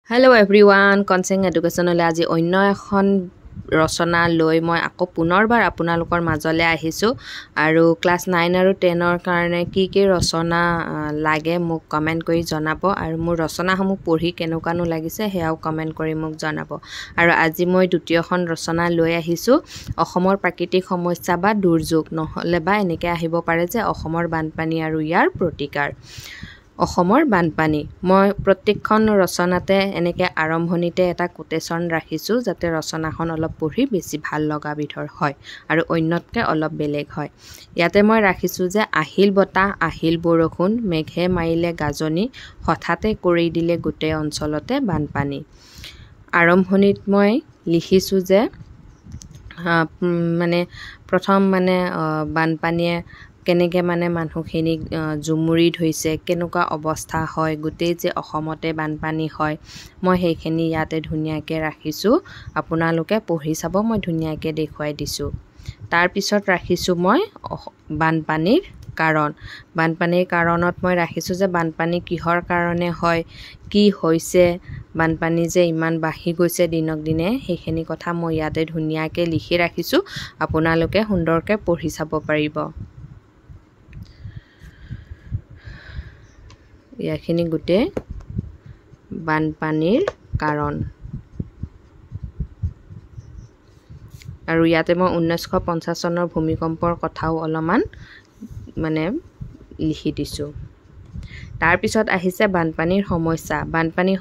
Hello everyone, Conseng Educationale আজি অন্য এখন ৰচনা লৈ মই আকৌ পুনৰবাৰ আপোনালোকৰ মাজলৈ আহিছো আৰু ক্লাস 9 আৰু 10 ৰ কাৰণে কি ৰচনা লাগে মোক কমেন্ট কৰি জনাব আৰু মোৰ ৰচনাসমূহ পঢ়ি কেনেকুৱানো লাগিছে হেয়াও কমেন্ট কৰি মোক জনাব আৰু আজি মই দ্বিতীয়খন ৰচনা লৈ আহিছো অসমৰ প্ৰাকৃতিক সমস্যা বা দুৰ্যোগ নহলে বা এনেকৈ আহিব পাৰে যে অসমৰ বানপানী আৰু ইয়াৰ প্ৰতিকাৰ অসমৰ বানপানী মই প্ৰত্যেকখন ৰচনাতে এনেকে আৰম্ভণিতে এটা কোটেশন ৰাখিছো যাতে ৰচনাখন অলপ পঢ়ি বেছি ভাল লগা বিধৰ হয় আৰু অন্যতকে অলপ বেলেগ হয় ইয়াতে মই ৰাখিছো যে আহিল বতাহ আহিল বৰষুণ মেঘে মাৰিলে গাজনি হঠাতে কৰি দিলে গোটেই অঞ্চলতে বানপানী আৰম্ভণিত মই লিখিছো যে মানে প্ৰথম মানে বানপানীয়ে কেনেকে মানে মানুহখিনিক জুমুৰি ধৈছে কেনেকুৱা অৱস্থা হয় গোটেই যে অসমতে বানপানী হয় মই সেইখিনি ইয়াতে ধুনিয়াকে ৰাখিছো আপোনালোকে পঢ়ি চাব মই ধুনিয়াকে দেখুৱাই দিছো তাৰ পিছত ৰাখিছো মই বানপানীৰ কাৰণত মই ৰাখিছো যে বানপানী কিহৰ কাৰণে হয় কি হৈছে বানপানী যে ইমান বাঢ়ি গৈছে দিনক দিনে সেইখিনি কথা মই ইয়াতে ধুনিয়াকে লিখি ৰাখিছো আপোনালোকে সুন্দৰকে পঢ়ি চাব পাৰিব ইয়াখিনি গুটে বানপানীৰ কাৰণ আৰু ইয়াতে মই 1950 চনৰ ভূমিকম্পৰ কথাও অলমান মানে লিখি দিছো তাৰ পিছত আহিছে বানপানীৰ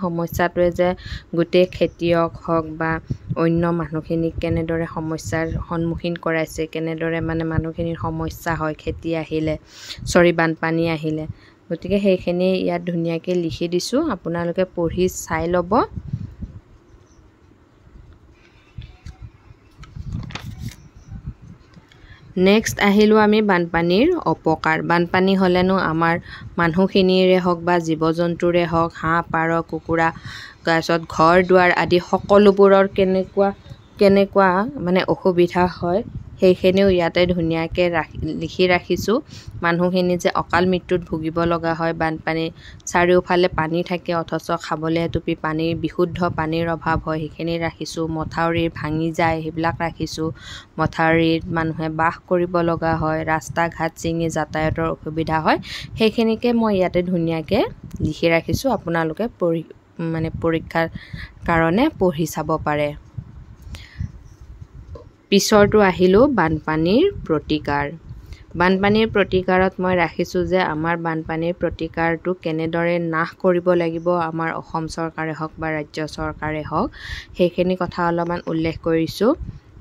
সমস্যাটোৱে যে গুটে খেতিয়ক হক বা অন্য মানুহখিনিক কেনেদৰে সমস্যাৰ সন্মুখীন কৰাইছে কেনেদৰে মানে মানুহখিনিৰ সমস্যা হয় খেতি আহিলে বানপানী আহিলে গতিকে সেইখিনি ইয়াত ধুনিয়াকে লিখি দিছো আপোনালোকে পঢ়ি চাই লব নেক্সট আহিলো আমি বানপানীৰ অপকাৰ বানপানী হলেনো আমাৰ মানুহখিনিৰে হক বা জীৱ-জন্তুৰে হক হাঁহ পাৰ কুকুৰা গাছত ঘৰ দুৱাৰ আদি সকলোবোৰৰ কেনেকুৱা মানে অসুবিধা হয় সেইখিনিও ইয়াতে ধুনিয়াকে লিখি ৰাখিছো মানুহখিনি যে অকাল মৃত্যুত ভুগিব লগা হয় বানপানী চাৰিওফালে পানী থাকে অথচ খাবলৈ এটুপি পানীৰ বিশুদ্ধ পানীৰ অভাৱ হয় সেইখিনি ৰাখিছো মথাউৰি ভাঙি যায় সেইবিলাক ৰাখিছো মথাউৰিত মানুহে বাস কৰিব লগা হয় ৰাস্তা ঘাট চিঙি যাতায়াতৰ অসুবিধা হয় সেইখিনিকে মই ইয়াতে ধুনিয়াকে লিখি ৰাখিছো আপোনালোকে পৰীক্ষাৰ কাৰণে পঢ়ি চাব পাৰে পিছৰটো আহিলো বানপানীৰ প্ৰতিকাৰত মই ৰাখিছো যে আমাৰ বানপানীৰ প্ৰতিকাৰটো কেনেদৰে নাশ কৰিব লাগিব আমাৰ অসম চৰকাৰে হক বা ৰাজ্য চৰকাৰে হক সেইখিনি কথা অলপমান উল্লেখ কৰিছো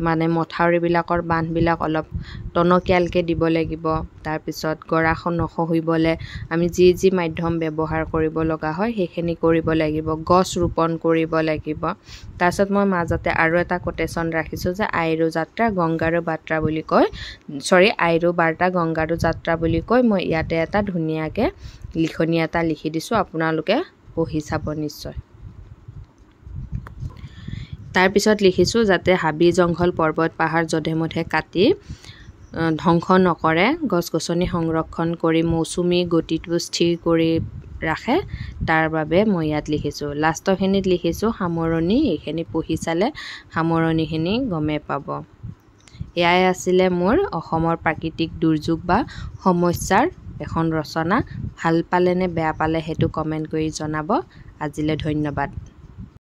মানে মথাউৰি বিলাকৰ বান্ধ বিলাক অলপ টনকিয়ালকে দিব লাগিব তাৰ পিছত গৰাখন নখহিবলে আমি যি মাধ্যম ব্যৱহাৰ কৰিব লগা হয় সেইখিনি কৰিব লাগিব গছ ৰোপণ কৰিব লাগিব তাৰছত মই মাজতে আৰু এটা কোটেশন ৰাখিছো যে আইৰু যাত্ৰা গংগাৰু বাত্ৰা বুলি কয় আইৰু বাৰ্তা গংগাৰু যাত্ৰা বুলি কয় মই ইয়াতে এটা ধুনিয়াকে লিখনি এটা লিখি দিছো আপোনালোকে পঢ়ি চাব নিশ্চয় তাৰ পিছত লিখিছো যাতে হাবি জংঘল পৰ্বত পাহাৰ জধে-মধে কাটি ধ্বংস নকৰে গছ-গছনি সংৰক্ষণ কৰি মৌচুমী গতিটো স্থিৰ কৰি ৰাখে তাৰ বাবে মই ইয়াত লিখিছো লাষ্টখিনিত লিখিছো সামৰণি এইখিনি পঢ়ি চালে সামৰণিখিনি গমে পাব এয়াই আছিল মোৰ অসমৰ প্ৰাকৃতিক দুৰ্যোগ বা সমস্যাৰ এখন ৰচনা ভাল পালে নে বেয়া পালে হেতু কমেন্ট কৰি জনাব আজিলে ধন্যবাদ